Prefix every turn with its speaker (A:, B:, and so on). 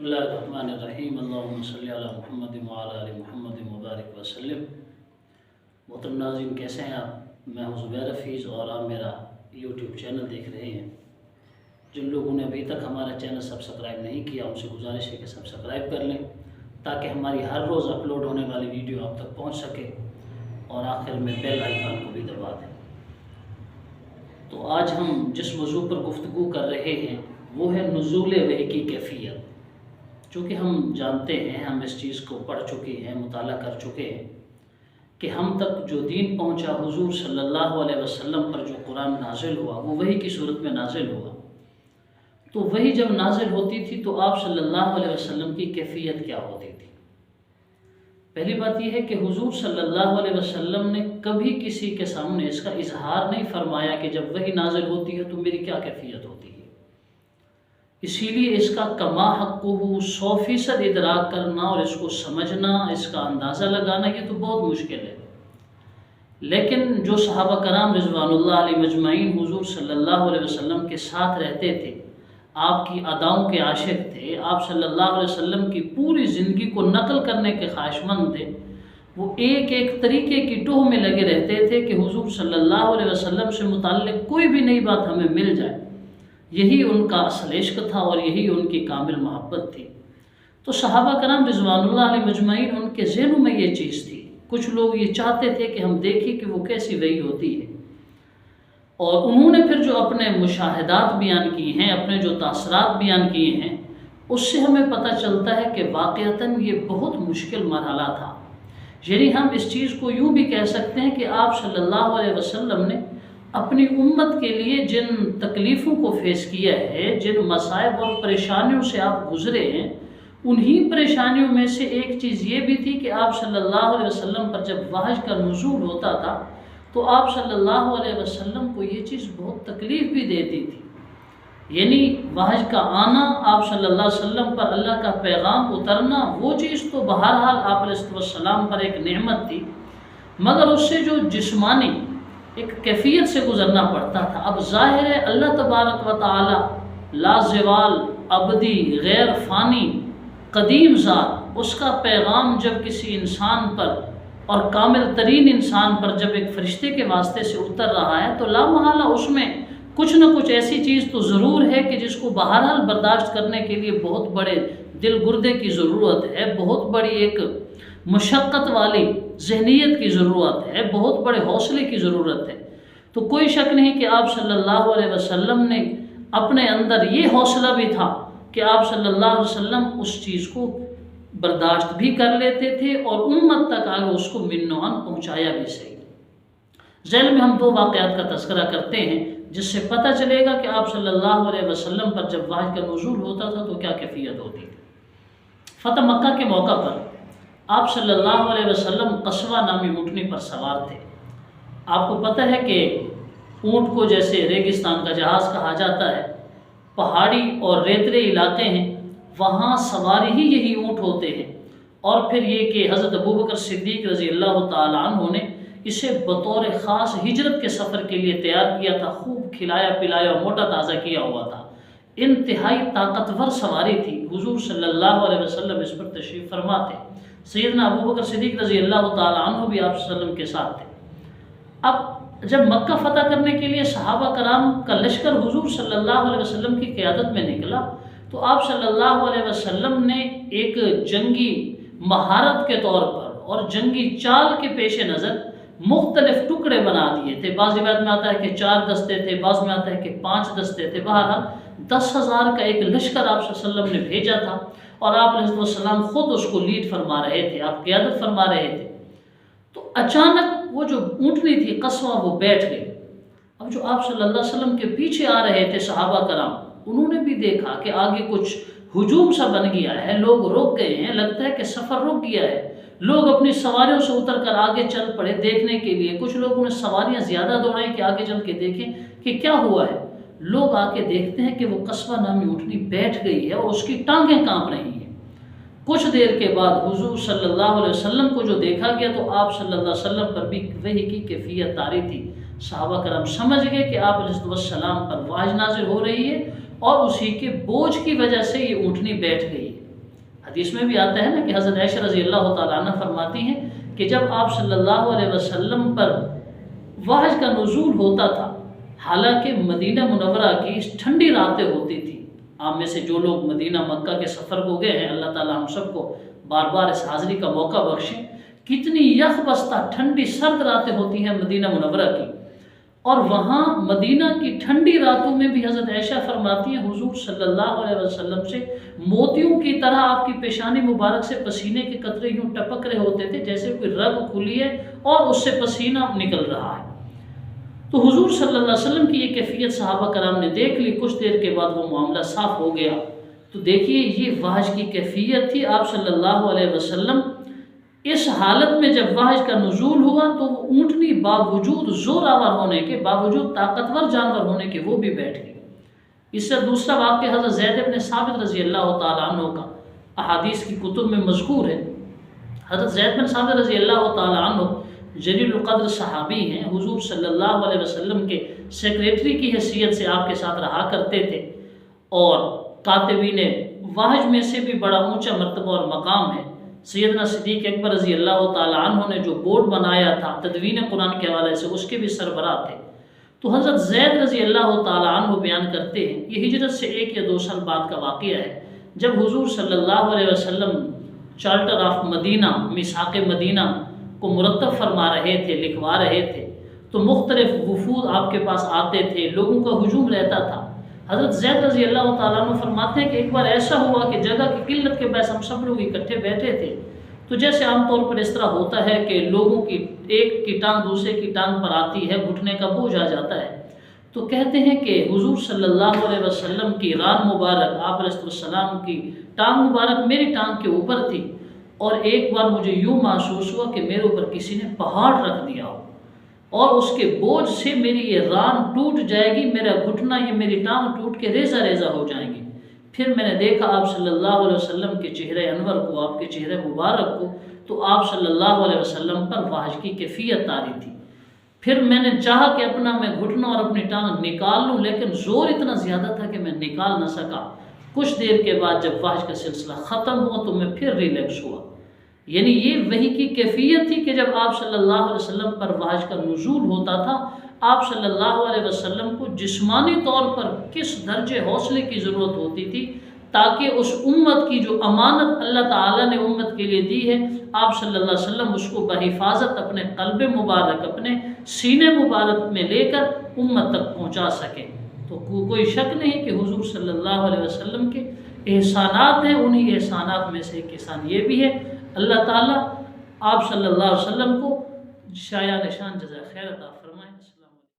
A: बिस्मिल्लाहिर्रहमानिर्रहीम अल्लाहुम्मा सल्ली अला मुहम्मद व अला आलि मुहम्मद मुबारक वसल्लम। मोहतरम नाज़रीन, कैसे हैं आप? मैं हूं ज़ुबैर हफीज़ और आप मेरा यूट्यूब चैनल देख रहे हैं। जिन लोगों ने अभी तक हमारा चैनल सब्सक्राइब नहीं किया उनसे गुजारिश है कि सब्सक्राइब कर लें ताकि हमारी हर रोज़ अपलोड होने वाली वीडियो आप तक पहुँच सके, और आखिर में बेल आइकन को भी दबा दें। तो आज हम जिस मौजू पर गुफ्तगू कर रहे हैं वो है नुज़ूल वही की कैफियत। चूँकि हम जानते हैं, हम इस चीज़ को पढ़ चुके हैं, मुताला कर चुके हैं कि हम तक जो दीन पहुँचा हुजूर सल्लल्लाहु अलैहि वसल्लम पर जो कुरान नाजिल हुआ वो वही की सूरत में नाजिल हुआ। तो वही जब नाजिल होती थी तो आप सल्लल्लाहु अलैहि वसल्लम की कैफियत क्या होती थी? पहली बात यह है कि हुजूर सल्लल्लाहु अलैहि वसल्लम ने कभी किसी के सामने इसका इजहार नहीं फरमाया कि जब वही नाजिल होती है तो मेरी क्या कैफियत होती है। इसीलिए इसका कमा हक़्क़ुहु 100% इदराक करना और इसको समझना, इसका अंदाज़ा लगाना ये तो बहुत मुश्किल है। लेकिन जो सहाबा कराम रिज़वानुल्लाह अलैहिम अजमईन हुजूर सल्लल्लाहु अलैहि वसल्लम के साथ रहते थे, आपकी अदाओं के आशिक थे, आप सल्लल्लाहु अलैहि वसल्लम की पूरी ज़िंदगी को नकल करने के ख्वाहिशमंद थे, वो एक एक तरीके की टोह में लगे रहते थे कि हुजूर सल्लल्लाहु अलैहि वसल्लम से मुताल्लिक़ कोई भी नई बात हमें मिल जाए। यही उनका असल इश्क था और यही उनकी कामिल मोहब्बत थी। तो सहाबा कराम रिज़वानुल्लाह अलैहिम अजमईन उनके ज़हनों में ये चीज़ थी। कुछ लोग ये चाहते थे कि हम देखें कि वो कैसी वही होती है, और उन्होंने फिर जो अपने मुशाहिदात बयान किए हैं, अपने जो तासरात बयान किए हैं, उससे हमें पता चलता है कि वाक़अतन ये बहुत मुश्किल मरहला था। यानी हम इस चीज़ को यूँ भी कह सकते हैं कि आप सल्लल्लाहु अलैहि वसल्लम ने अपनी उम्मत के लिए जिन तकलीफ़ों को फेस किया है, जिन मसाइब और परेशानियों से आप गुज़रे हैं, उन्हीं परेशानियों में से एक चीज़ ये भी थी कि आप सल्लल्लाहु अलैहि वसल्लम पर जब वहज का नुज़ूल होता था तो आप सल्लल्लाहु अलैहि वसल्लम को ये चीज़ बहुत तकलीफ़ भी देती थी। यानी वहज का आना, आप सल्लल्लाहु अलैहि वसल्लम पर अल्लाह का पैगाम उतरना, वो चीज़ तो बहरहाल आप अलैहिस्सलाम पर एक नेमत थी, मगर उससे जो जिस्मानी एक कैफियत से गुज़रना पड़ता था। अब ज़ाहिर है अल्लाह तबारक व तआला लाज़वाल, अबदी, गैर फ़ानी, कदीम ज़ात, उसका पैगाम जब किसी इंसान पर और कामिल तरीन इंसान पर जब एक फ़रिश्ते के वास्ते से उतर रहा है तो लामहला उसमें कुछ न कुछ ऐसी चीज़ तो ज़रूर है कि जिसको बहरहाल बर्दाश्त करने के लिए बहुत बड़े दिल गुर्दे की ज़रूरत है, बहुत बड़ी एक मशक्क़त वाली ज़हनियत की ज़रूरत है, बहुत बड़े हौसले की ज़रूरत है। तो कोई शक नहीं कि आप सल्लल्लाहु अलैहि वसल्लम ने अपने अंदर ये हौसला भी था कि आप सल्लल्लाहु अलैहि वसल्लम उस चीज़ को बर्दाश्त भी कर लेते थे और उम्मत तक आगे उसको मिन्नवान पहुँचाया भी सही। ज़ैल में हम दो वाक़यात का तज़किरा करते हैं जिससे पता चलेगा कि आप सल्लल्लाहु अलैहि वसल्लम पर जब वहज का नुज़ूल होता था तो क्या कैफियत होती थी। फ़तह मक्का के मौका पर आप सल्लल्लाहु अलैहि वसल्लम कस्वा नामी ऊँटनी पर सवार थे। आपको पता है कि ऊँट को जैसे रेगिस्तान का जहाज़ कहा जाता है, पहाड़ी और रेतले इलाके हैं, वहाँ सवारी ही यही ऊँट होते हैं। और फिर ये कि हज़रत अबू बकर सिद्दीक़ रज़ी अल्लाह तआला अन्हु ने इसे बतौर ख़ास हिजरत के सफ़र के लिए तैयार किया था। खूब खिलाया पिलाया, मोटा ताज़ा किया हुआ था। इंतहाई ताकतवर सवारी थी। हुजूर सल्लल्लाहु अलैहि वसल्लम इस पर तशरीफ़ फरमा थे। सैयदना अबू बकर सिद्दीक़ रज़ी अल्लाह तआला अन्हु भी आप सल्लम के साथ थे। अब जब मक्का फ़तह करने के लिए सहाबा कराम का लश्कर हुजूर सल्लल्लाहु अलैहि वसल्लम की क़यादत में निकला तो आप सल्लल्लाहु अलैहि वसल्लम ने एक जंगी महारत के तौर पर और जंगी चाल के पेश नज़र मुख्तलिफ टुकड़े बना दिए थे। बाज़ रिवायत में आता है कि 4 दस्ते थे, बाज़ में आता है कि 5 दस्ते थे। बहरहाल 10,000 का एक लश्कर आप सल्लम ने भेजा था और आप अलैहिस्सलाम ख़ुद उसको लीड फरमा रहे थे, आप क़यादत फरमा रहे थे। तो अचानक वो जो ऊँटनी थी कस्वा, वो बैठ गई। अब जो आप सल्लल्लाहु अलैहि वसल्लम के पीछे आ रहे थे सहाबा कराम, उन्होंने भी देखा कि आगे कुछ हुजूम सा बन गया है, लोग रुक गए हैं, लगता है कि सफ़र रुक गया है। लोग अपनी सवारियों से उतर कर आगे चल पड़े देखने के लिए। कुछ लोगों ने सवारियाँ ज़्यादा दौड़ाई कि आगे चल के देखें कि क्या हुआ है। लोग आके देखते हैं कि वो कस्वा नामी ऊँटनी बैठ गई है और उसकी टांगें काँप रही हैं। कुछ देर के बाद हुजूर सल्लल्लाहु अलैहि वसल्लम को जो देखा गया तो आप सल्लल्लाहु अलैहि वसल्लम पर भी वही की कैफियत तारी थी। सहाबा करम समझ गए कि आप अलैहिस्सलाम पर वाज नाज़िल हो रही है और उसी के बोझ की वजह से ये ऊँटनी बैठ गई है। حدیث میں بھی آتا ہے نا کہ حضرت عائشہ رضی اللہ تعالیٰ عنہ فرماتی ہیں کہ جب آپ صلی اللہ علیہ وسلم پر وحی کا نزول ہوتا تھا، حالانکہ مدینہ منورہ کی ٹھنڈی راتیں ہوتی تھی. آپ میں سے جو لوگ مدینہ مکہ کے سفر کو گئے ہیں، اللہ تعالیٰ ہم سب کو بار بار اس حاضری کا موقع بخشیں. کتنی یخ بستہ ٹھنڈی سرد راتیں ہوتی ہیں مدینہ منورہ کی، اور وہاں مدینہ کی ٹھنڈی راتوں میں بھی حضرت عائشہ فرماتی ہیں حضور صلی اللہ علیہ وسلم سے موتیوں کی طرح آپ کی پیشانی مبارک سے پسینے کے قطرے یوں ٹپک رہے ہوتے تھے جیسے کوئی رگ کھلی ہے اور اس سے پسینہ نکل رہا ہے. تو حضور صلی اللہ علیہ وسلم کی یہ کیفیت صحابہ کرام نے دیکھ لی. کچھ دیر کے بعد وہ معاملہ صاف ہو گیا. تو دیکھیے یہ وحی کی کیفیت تھی. آپ صلی اللہ علیہ وسلم اس حالت میں جب وحی کا نزول ہوا تو وہ اونٹنی باوجود زور آور ہونے کے، باوجود طاقتور جانور ہونے کے، وہ بھی بیٹھ گئی. اس سے دوسرا واقعہ حضرت زید بن ثابت رضی اللہ تعالیٰ عنہ کا احادیث کی کتب میں مذکور ہے. حضرت زید بن ثابت رضی اللہ تعالیٰ عنہ جلیل القدر صحابی ہیں. حضور صلی اللہ علیہ وسلم کے سیکریٹری کی حیثیت سے آپ کے ساتھ رہا کرتے تھے، اور کاتبین وحی میں سے بھی بڑا اونچا مرتبہ اور مقام ہے. سیدنا صدیق اکبر رضی اللہ تعالیٰ عنہ نے جو بورڈ بنایا تھا تدوین قرآن کے حوالے سے، اس کے بھی سربراہ تھے. تو حضرت زید رضی اللہ تعالیٰ عنہ بیان کرتے ہیں، یہ ہجرت سے 1 یا 2 سال بعد کا واقعہ ہے، جب حضور صلی اللہ علیہ وسلم چارٹر آف مدینہ، میثاق مدینہ کو مرتب فرما رہے تھے، لکھوا رہے تھے، تو مختلف وفود آپ کے پاس آتے تھے، لوگوں کا ہجوم رہتا تھا. حضرت زید رضی اللہ تعالیٰ عنہ فرماتے ہیں کہ ایک بار ایسا ہوا کہ جگہ کی قلت کے باعث ہم سب لوگ اکٹھے بیٹھے تھے. تو جیسے عام طور پر اس طرح ہوتا ہے کہ لوگوں کی ایک کی ٹانگ دوسرے کی ٹانگ پر آتی ہے، گھٹنے کا بوجھ آ جاتا ہے. تو کہتے ہیں کہ حضور صلی اللہ علیہ وسلم کی ران مبارک، آپ علیہ السلام کی ٹانگ مبارک میری ٹانگ کے اوپر تھی، اور ایک بار مجھے یوں محسوس ہوا کہ میرے اوپر کسی نے پہاڑ رکھ دیا ہو، اور اس کے بوجھ سے میری یہ ران ٹوٹ جائے گی، میرا گھٹنا، یہ میری ٹانگ ٹوٹ کے ریزہ ریزہ ہو جائیں گی. پھر میں نے دیکھا آپ صلی اللہ علیہ وسلم کے چہرے انور کو، آپ کے چہرے مبارک کو، تو آپ صلی اللہ علیہ وسلم پر وحی کی کیفیت طاری تھی. پھر میں نے چاہا کہ اپنا میں گھٹنا اور اپنی ٹانگ نکال لوں، لیکن زور اتنا زیادہ تھا کہ میں نکال نہ سکا. کچھ دیر کے بعد جب وحی کا سلسلہ ختم ہوا تو میں پھر ریلیکس ہوا. یعنی یہ وحی کی کیفیت تھی کہ جب آپ صلی اللہ علیہ وسلم پر وحی کا نزول ہوتا تھا، آپ صلی اللہ علیہ وسلم کو جسمانی طور پر کس درجے حوصلے کی ضرورت ہوتی تھی تاکہ اس امت کی جو امانت اللہ تعالیٰ نے امت کے لیے دی ہے، آپ صلی اللہ علیہ وسلم اس کو بحفاظت اپنے قلب مبارک، اپنے سینے مبارک میں لے کر امت تک پہنچا سکیں. تو کوئی شک نہیں کہ حضور صلی اللہ علیہ وسلم کے احسانات ہیں. انہی احسانات میں سے ایک احسان یہ بھی ہے، اللہ تعالیٰ آپ صلی اللہ علیہ وسلم کو شایان نشان جزائے خیر عطا فرمائے.